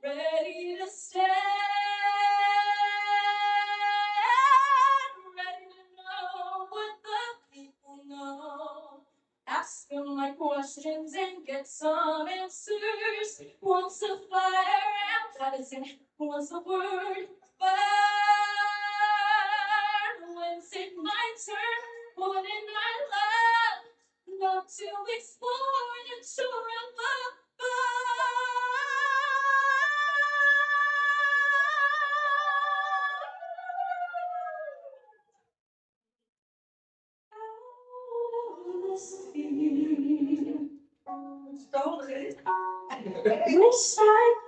ready to stand, ready to know what the people know. Ask them my questions and get some answers. Once a fire baptizing, once a word burn. When's it my turn? Wouldn't I love to explore the shore above? Wish I